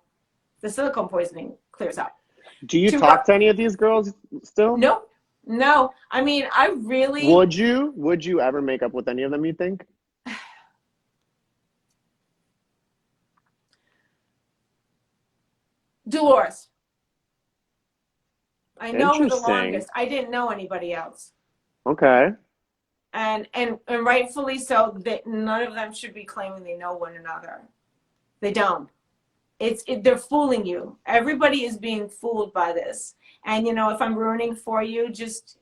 the silicone poisoning clears up. Do you talk to any of these girls still? Nope. No, I really... Would you ever make up with any of them, you think? Dolores. I know her the longest. I didn't know anybody else. Okay. And rightfully so, that none of them should be claiming they know one another. They don't. They're fooling you. Everybody is being fooled by this. And, if I'm ruining for you, just,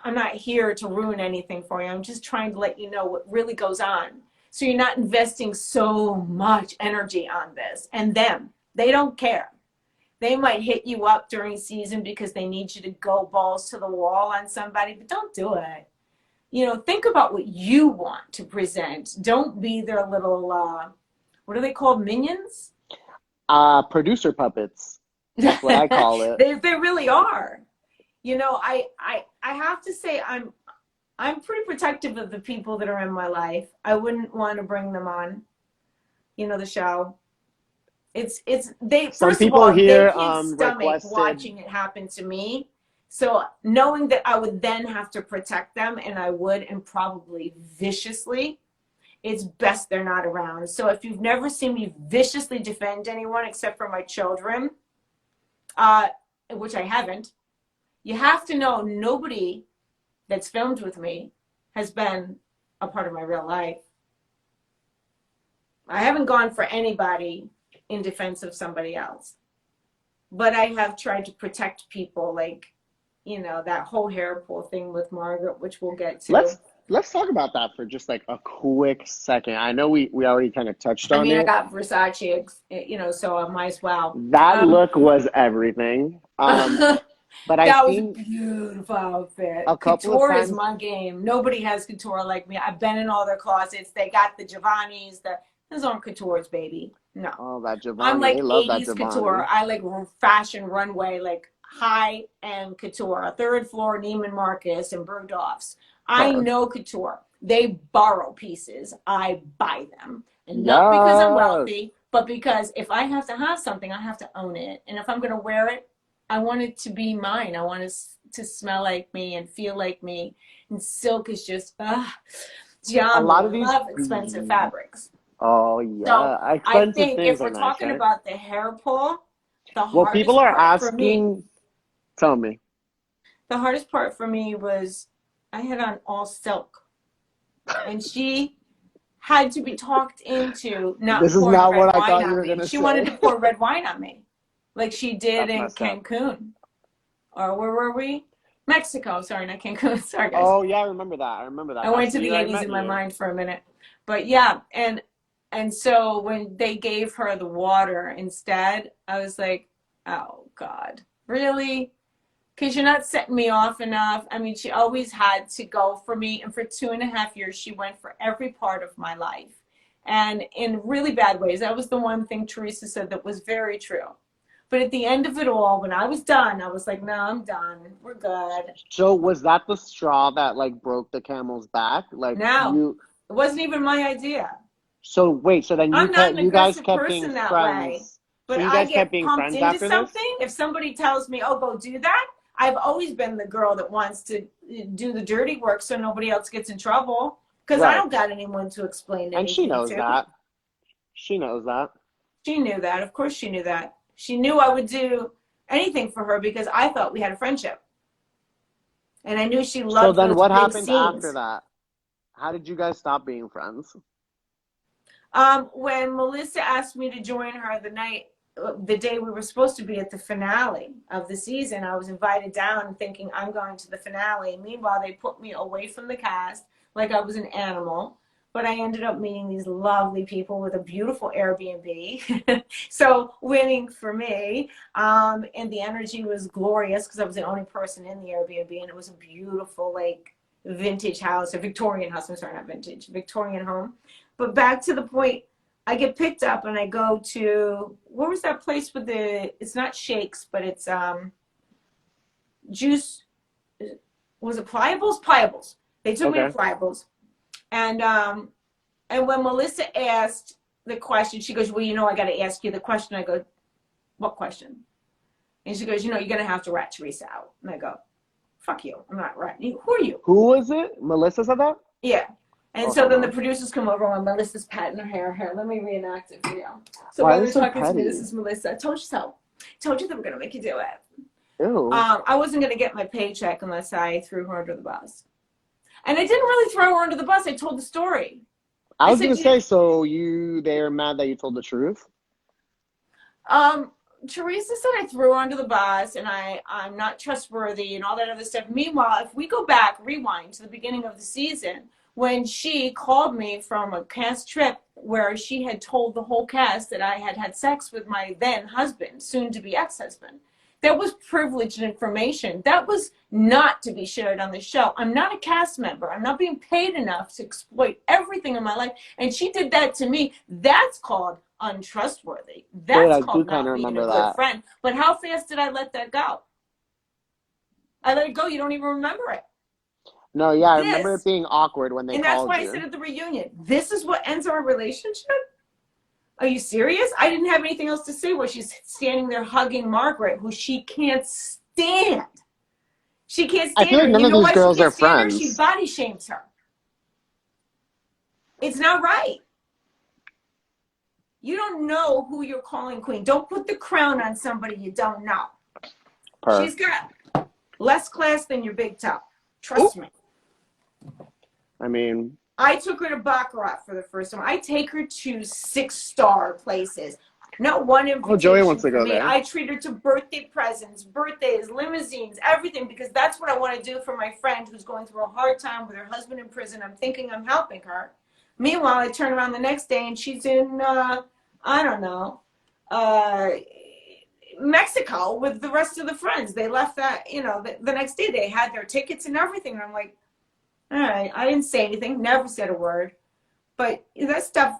I'm not here to ruin anything for you. I'm just trying to let you know what really goes on. So you're not investing so much energy on this. And them, they don't care. They might hit you up during season because they need you to go balls to the wall on somebody, but don't do it. think about what you want to present. Don't be their little, what are they called? Minions? Producer puppets. That's what I call it. They really are. I have to say I'm pretty protective of the people that are in my life. I wouldn't want to bring them on, the show. They Some first of people all, they here can't stomach requested. watching it happen to me. So knowing that I would then have to protect them, and I would, and probably viciously, it's best they're not around. So if you've never seen me viciously defend anyone except for my children, which I haven't, you have to know nobody that's filmed with me has been a part of my real life. I haven't gone for anybody in defense of somebody else. But I have tried to protect people, like, that whole hair pull thing with Margaret, which we'll get to. Let's talk about that for just like a quick second. I know we already kind of touched I on mean, I it. got Versace, so I might as well. That look was everything. But I've That was a seen beautiful outfit. a couple of Couture is times. my game. Nobody has couture like me. I've been in all their closets. They got the Giovanni's. Those aren't coutures, baby. No. Oh, that I'm Giovanni. They like love that 80s couture. Giovanni. I like fashion runway, like high-end couture. Third floor Neiman Marcus and Bergdorf's. I Huh. know couture. They borrow pieces. I buy them. And not because I'm Yes. wealthy, but because if I have to have something, I have to own it. And if I'm going to wear it, I want it to be mine. I want it to smell like me and feel like me. And silk is just, A yummy. lot I of these. love expensive fabrics. Oh So yeah, I expensive think things if are we're nice, talking right? about the hair pull, the Well, people hardest are part for me, asking. Tell me. the hardest part for me was I had on all silk, and she had to be talked into not This is pouring not red what I wine thought you on were me. gonna She wanted say. to pour red wine on me, like she did That's in messed up. Cancun, or where were we? Mexico. Sorry, not Cancun. Sorry, guys. Oh yeah, I remember that. I remember that. I That's went the to the year I 80s met in my you. mind for a minute. But yeah, and so when they gave her the water instead, I was like, "Oh God, really?" Because you're not setting me off enough. I mean, she always had to go for me, and for 2.5 years, she went for every part of my life, and in really bad ways. That was the one thing Teresa said that was very true. But at the end of it all, when I was done, I was like, "No, I'm done. We're good." So was that the straw that like broke the camel's back? Like No, you. it wasn't even my idea. So wait. So then I'm not an you guys aggressive kept being person that way, friends. So but you I guys kept get being pumped friends into after this? something. If somebody tells me, "Oh, go do that," I've always been the girl that wants to do the dirty work so nobody else gets in trouble because I Right. don't got anyone to explain And she anything knows to. that. She knows that. She knew that. Of course, she knew that. She knew I would do anything for her because I thought we had a friendship. And I knew she So loved then those what big happened after scenes. that? How did you guys stop being friends? When Melissa asked me to join her the day we were supposed to be at the finale of the season, I was invited down thinking I'm going to the finale. Meanwhile, they put me away from the cast like I was an animal. But I ended up meeting these lovely people with a beautiful Airbnb. So winning for me. And the energy was glorious because I was the only person in the Airbnb. And it was a beautiful, like, vintage house, a Victorian house. I'm sorry, not vintage, Victorian home. But back to the point, I get picked up and I go to, what was that place with it's not shakes, but it's juice, was it Pliables? Pliables. They took me to Okay. Pliables. And when Melissa asked the question, she goes, "Well, I got to ask you the question." I go, "What question?" And she goes, "You're going to have to rat Teresa out." And I go, "Fuck you. I'm not ratting you. Who are you?" Who was it? Melissa said that? Yeah. And Oh, so hold then the on. producers come over when Melissa's patting her hair. Here, let me reenact it for you. So Why while are they they're so talking to me, this petty? is Melissa. I told you so. I told you they were going to make you do it. Ew. I wasn't going to get my paycheck unless I threw her under the bus. And I didn't really throw her under the bus. I told the story. I I was said, gonna say, so they're mad that you told the truth? Um, Teresa said I threw her under the bus and I'm not trustworthy and all that other stuff. Meanwhile, if we go back, rewind to the beginning of the season, when she called me from a cast trip where she had told the whole cast that I had had sex with my then husband, soon to be ex husband, That was privileged information. That was not to be shared on the show. I'm not a cast member. I'm not being paid enough to exploit everything in my life. And she did that to me. That's called untrustworthy. Wait, That's I do called kind of not being a remember good that. friend. But how fast did I let that go? I let it go. You don't even remember it. No, yeah, I remember it This, being awkward when they and that's called why I said you. at the reunion, this is what ends our relationship? Are you serious? I didn't have anything else to say where she's standing there hugging Margaret, who she can't stand. She can't I stand feel her. like And none you of know these why she girls can't are stand her? She friends. body shames her. It's not right. You don't know who you're calling queen. Don't put the crown on somebody you don't know. Per. She's got less class than your big toe. Ooh. Trust me. I mean, I took her to Baccarat for the first time. I take her to 6-star places. Not one oh, Joey wants invitation to for go me. there. I treat her to birthday presents, birthdays, limousines, everything, because that's what I want to do for my friend who's going through a hard time with her husband in prison. I'm thinking I'm helping her. Meanwhile, I turn around the next day and she's in, I don't know, uh, Mexico with the rest of the friends. They left that, the next day they had their tickets and everything. And I'm like, all right, I didn't say anything, never said a word. But that stuff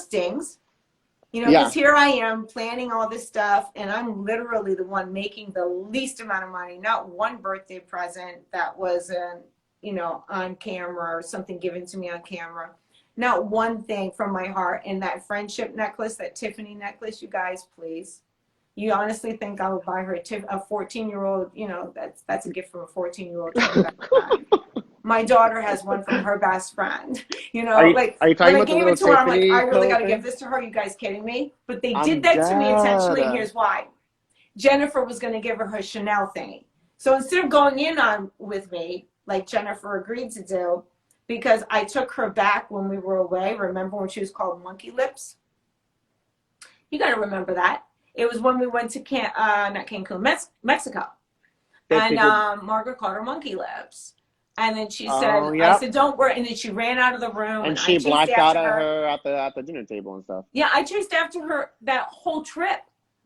stings, Yeah. because here I am planning all this stuff, and I'm literally the one making the least amount of money. Not one birthday present that wasn't, on camera or something given to me on camera. Not one thing from my heart. And that friendship necklace, that Tiffany necklace, you guys, please. You honestly think I would buy her a 14-year-old? That's a gift from a 14-year-old to her best friend. My daughter has one from her best friend. Are you Like are you when talking I about the gave little it to her, I'm like, I Tiffany really co got to give thing? this to her. You guys kidding me? But they did I'm that to me intentionally, and dead. here's why. Jennifer was going to give her Chanel thingy. So instead of going in on with me, like Jennifer agreed to do, because I took her back when we were away. Remember when she was called Monkey Lips? You got to remember that. It was when we went to not Cancun, Mexico. They And figured. Margaret called her Monkey Lips. And then she Oh, said, I yep. said, don't worry. And then she ran out of the room, And and I she chased blacked out after at her. her at the dinner table and stuff. Yeah, I chased after her that whole trip.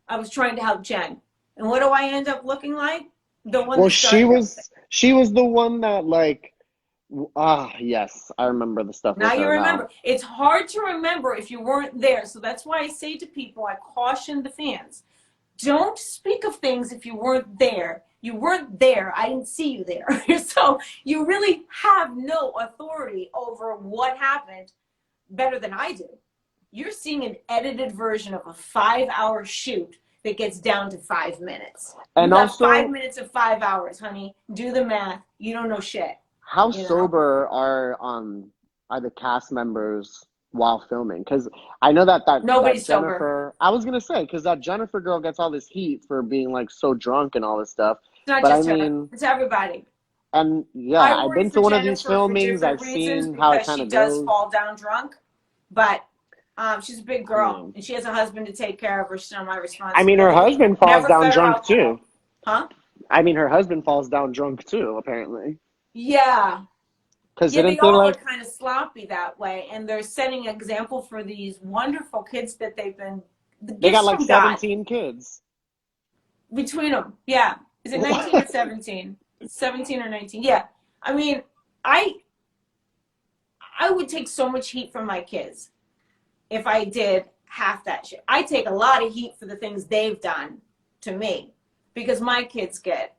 I was trying to help Jen. And what do I end up looking like? The one Well, that she started everything. was she was the one that like yes, I remember the stuff Now with you her now. remember. It's hard to remember if you weren't there. So that's why I say to people, I caution the fans. Don't speak of things if you weren't there. You weren't there. I didn't see you there. So you really have no authority over what happened better than I do. You're seeing an edited version of a 5-hour shoot that gets down to 5 minutes. You And got 5 minutes also, of 5 hours, honey. Do the math. You don't know shit. how You know? sober are the cast members while filming? Because I know that Nobody's sober. Jennifer. I was gonna say because that Jennifer girl gets all this heat for being like so drunk and all this stuff. It's not But I just her. mean, It's everybody. and yeah, I I've worry been for to one of these Jennifer for filmings. different I've reasons seen how it because kind she of does goes. fall down drunk. But she's a big I girl mean, and she has a husband to take care of her. She's not my I mean, her responsibility. husband falls Never down fed her drunk too. alcohol. Huh? I mean, her husband falls down drunk too, apparently. Yeah. Because Yeah, they didn't they all are like kind of sloppy that way. And they're setting an example for these wonderful kids that they've been, the they got gifts like from God 17 kids? between them. Yeah. Is it 19 or 17? 17 or 19. Yeah. I mean, I I would take so much heat from my kids if I did half that shit. I take a lot of heat for the things they've done to me because my kids get,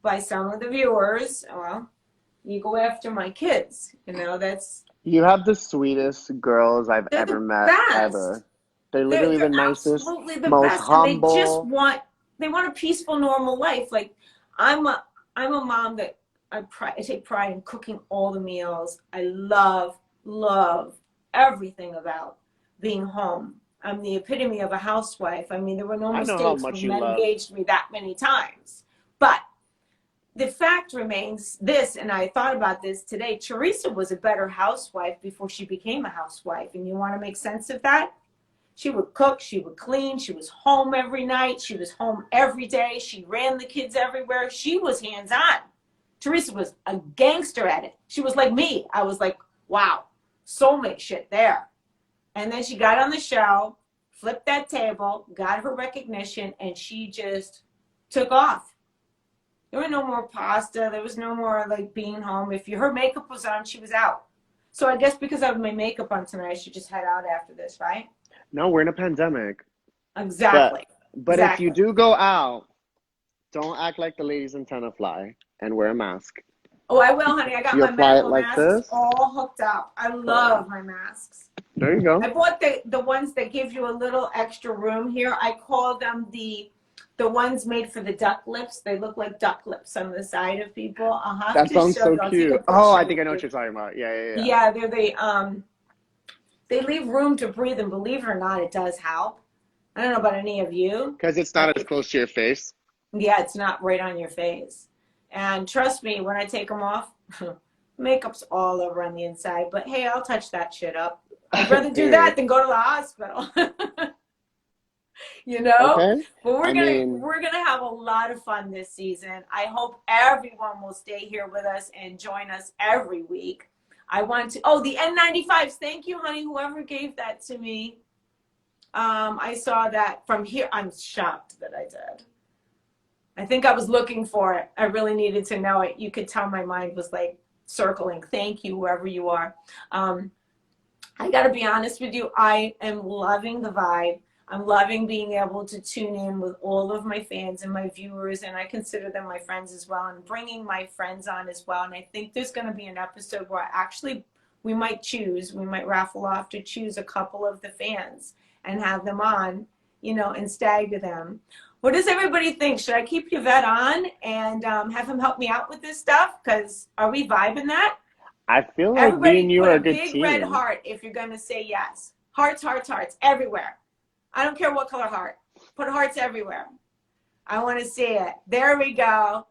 by some of the viewers, well, you go after my kids. That's, You have the sweetest girls I've they're ever the met, best. ever. They're They're, literally the they're nicest, absolutely the most best. And humble. they want a peaceful, normal life. Like I'm a mom that I take pride in cooking all the meals. I love everything about being home. I'm the epitome of a housewife. I mean, there were no I know how mistakes much when you men love. engaged me that many times. But the fact remains this, and I thought about this today. Teresa was a better housewife before she became a housewife. And you want to make sense of that? She would cook, she would clean, she was home every night, she was home every day, she ran the kids everywhere. She was hands on. Teresa was a gangster at it. She was like me. I was like, wow, soulmate shit there. And then she got on the show, flipped that table, got her recognition, and she just took off. There was no more pasta. There was no more like being home. If her makeup was on, she was out. So I guess because I have my makeup on tonight, I should just head out after this, right? No, we're in a pandemic. Exactly. But if you do go out, don't act like the ladies in Tenafly and wear a mask. Oh, I will, honey. I got You my apply it medical like masks this? all hooked up. I love my masks. There you go. I bought the ones that give you a little extra room here. I call them the ones made for the duck lips. They look like duck lips on the side of people. That sounds so cute. Oh, I think I know what you're talking about. Yeah. Yeah, they leave room to breathe, and believe it or not, it does help. I don't know about any of you. Because it's not as close to your face. Yeah, it's not right on your face. And trust me, when I take them off, makeup's all over on the inside. But hey, I'll touch that shit up. I'd rather do that than go to the hospital. You know? Okay. But we're gonna have a lot of fun this season. I hope everyone will stay here with us and join us every week. I want to the N95s. Thank you, honey, whoever gave that to me. I saw that from here. I'm shocked that I did. I think I was looking for it. I really needed to know it. You could tell my mind was like circling. Thank you, whoever you are. I got to be honest with you. I am loving the vibe. I'm loving being able to tune in with all of my fans and my viewers, and I consider them my friends as well, and bringing my friends on as well. And I think there's going to be an episode where we might raffle off to choose a couple of the fans and have them on, and stagger them. What does everybody think? Should I keep Yvette on and have him help me out with this stuff? Because are we vibing that? I feel like me and you are a good team. Everybody put a big red heart if you're going to say yes. Hearts, hearts, hearts, everywhere. I don't care what color heart. Put hearts everywhere. I want to see it. There we go.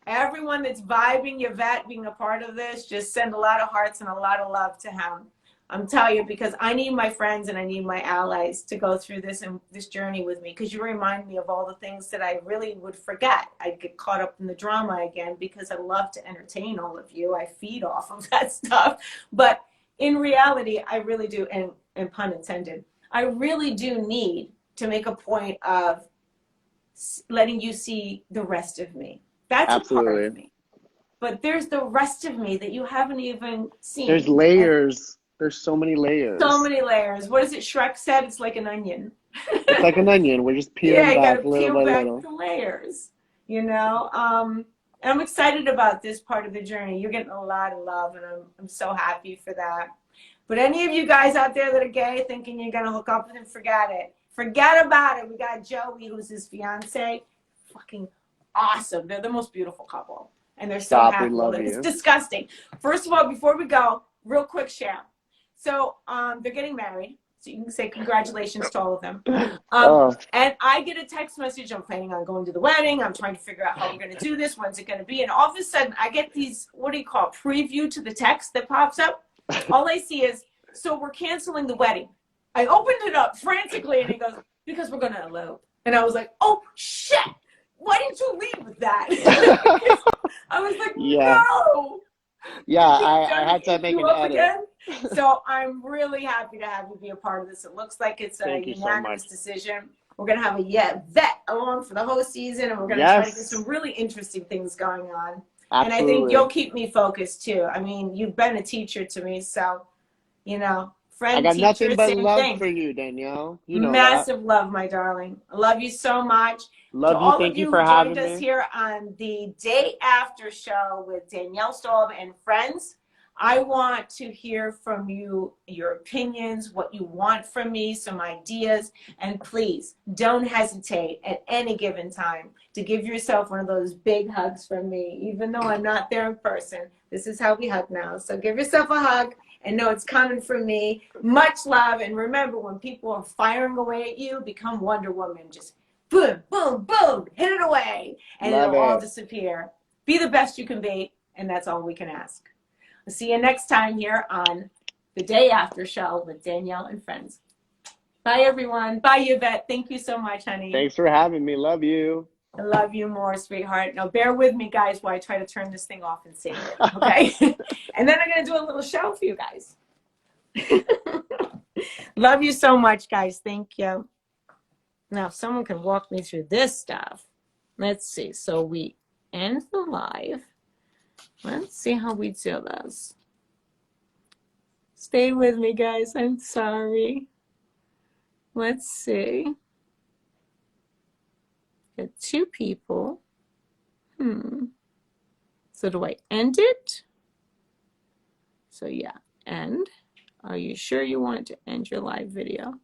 Everyone that's vibing Yvette being a part of this, just send a lot of hearts and a lot of love to him. I'm telling you, because I need my friends and I need my allies to go through this journey with me, because you remind me of all the things that I really would forget. I'd get caught up in the drama again because I love to entertain all of you. I feed off of that stuff. But in reality, I really do, and pun intended, I really do need to make a point of letting you see the rest of me. That's Absolutely. a part of me. But there's the rest of me that you haven't even seen. There's layers. There's so many layers. So many layers. What is it Shrek said? It's like an onion. It's like an onion. We're just peeling back little by little. The layers, And I'm excited about this part of the journey. You're getting a lot of love, and I'm so happy for that. But any of you guys out there that are gay thinking you're going to hook up with him, forget it. Forget about it. We got Joey, who's his fiance. Fucking awesome. They're the most beautiful couple. And they're so happy. It's disgusting. First of all, before we go, real quick share. So they're getting married. So you can say congratulations to all of them. And I get a text message. I'm planning on going to the wedding. I'm trying to figure out how we're going to do this. When's it going to be? And all of a sudden, I get these, what do you call it, preview to the text that pops up. All I see is, so we're canceling the wedding. I opened it up frantically, and he goes, because we're going to elope. And I was like, oh, shit. Why didn't you leave with that? I was like, no. Yeah, I had to make an edit. Again? So I'm really happy to have you be a part of this. It looks like it's a unanimous decision. We're going to have a Yvette along for the whole season, and we're going to try to get some really interesting things going on. Absolutely. And I think you'll keep me focused too. I mean, you've been a teacher to me, so, friend, I got teacher, nothing but love thing. for you, Danielle. You know Massive love, my darling. I love you so much. Love you. Thank you for having me. Joined us here on the Day After show with Danielle, Staub, and friends. I want to hear from you, your opinions, what you want from me, some ideas, and please don't hesitate at any given time to give yourself one of those big hugs from me, even though I'm not there in person. This is how we hug now. So give yourself a hug and know it's coming from me. Much love. And remember, when people are firing away at you, become Wonder Woman. Just boom, boom, boom, hit it away, and it'll all disappear. Be the best you can be, and that's all we can ask. I'll see you next time here on the Day After show with Danielle and friends. Bye, everyone. Bye, Yvette. Thank you so much, honey. Thanks for having me. Love you. I love you more, sweetheart. Now, bear with me, guys, while I try to turn this thing off and save it, okay? And then I'm going to do a little show for you guys. Love you so much, guys. Thank you. Now, if someone can walk me through this stuff. Let's see. So we end the live. Let's see how we do this. Stay with me, guys. I'm sorry. Let's see. Got 2 people. So do I end it? So yeah, end. Are you sure you want to end your live video?